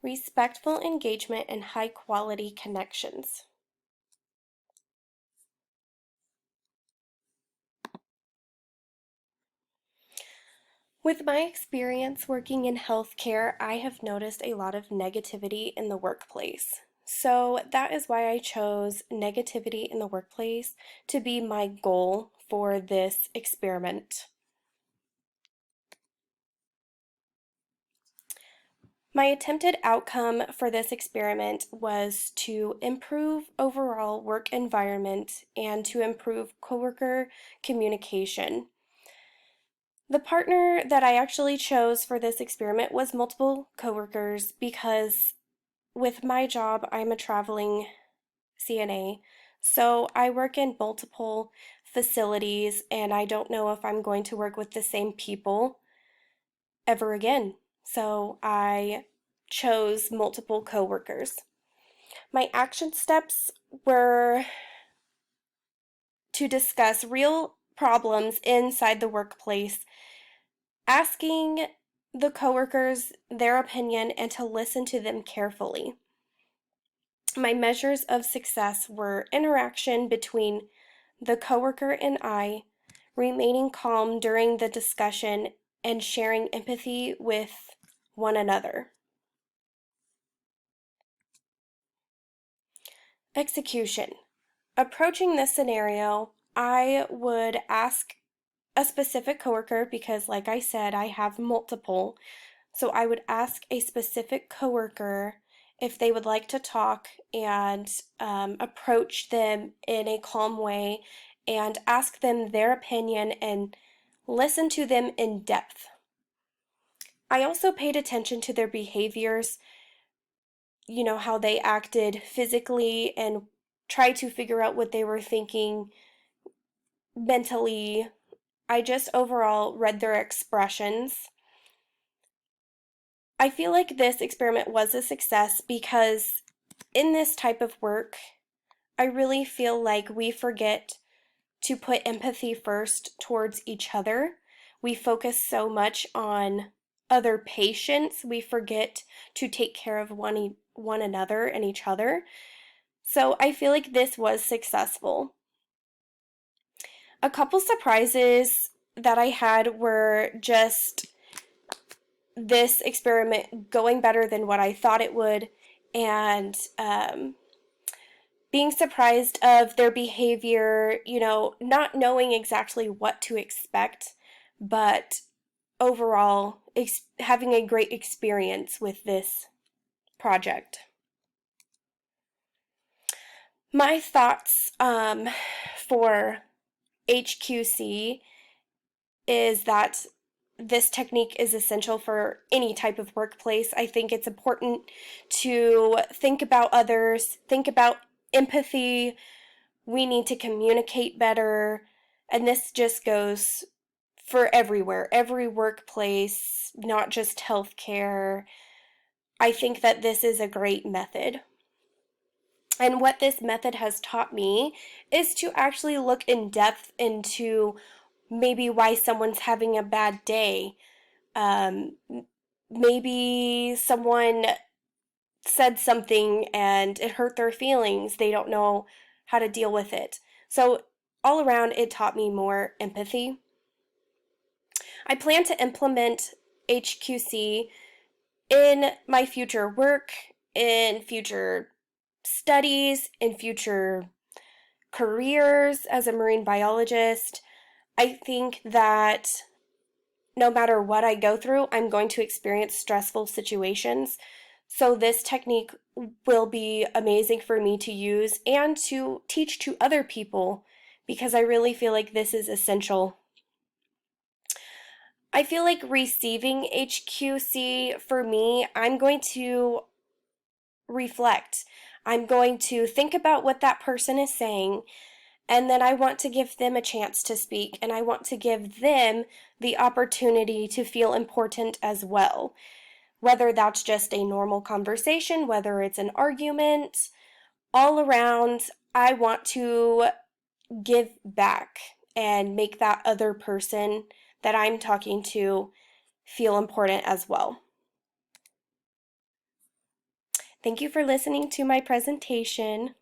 respectful engagement, and high quality connections. With my experience working in healthcare, I have noticed a lot of negativity in the workplace. So that is why I chose negativity in the workplace to be my goal for this experiment. My attempted outcome for this experiment was to improve overall work environment and to improve coworker communication. The partner that I actually chose for this experiment was multiple coworkers because with my job, I'm a traveling CNA. So I work in multiple facilities and I don't know if I'm going to work with the same people ever again. So I chose multiple coworkers. My action steps were to discuss real problems inside the workplace, asking the coworkers their opinion and to listen to them carefully. My measures of success were interaction between the coworker and I, remaining calm during the discussion, and sharing empathy with one another. Execution. Approaching this scenario, I would ask a specific coworker because, like I said, I have multiple. So I would ask a specific coworker if they would like to talk and approach them in a calm way and ask them their opinion and listen to them in depth. I also paid attention to their behaviors, how they acted physically and tried to figure out what they were thinking mentally. I just overall read their expressions. I feel like this experiment was a success because in this type of work, I really feel like we forget to put empathy first towards each other. We focus so much on other patients, we forget to take care of one another and each other. So I feel like this was successful. A couple surprises that I had were just this experiment going better than what I thought it would, and being surprised of their behavior, not knowing exactly what to expect, but overall having a great experience with this project. My thoughts for HQC is that this technique is essential for any type of workplace. I think it's important to think about others, think about empathy. We need to communicate better. And this just goes for everywhere, every workplace, not just healthcare. I think that this is a great method. And what this method has taught me is to actually look in depth into maybe why someone's having a bad day. Um, Maybe someone said something and it hurt their feelings. They don't know how to deal with it. So, all around, it taught me more empathy. I plan to implement HQC in my future work, in future studies, in future careers as a marine biologist. I think that no matter what I go through, I'm going to experience stressful situations. So this technique will be amazing for me to use and to teach to other people because I really feel like this is essential. I feel like receiving HQC for me, I'm going to reflect. I'm going to think about what that person is saying, and then I want to give them a chance to speak, and I want to give them the opportunity to feel important as well. Whether that's just a normal conversation, whether it's an argument, all around, I want to give back and make that other person that I'm talking to feel important as well. Thank you for listening to my presentation.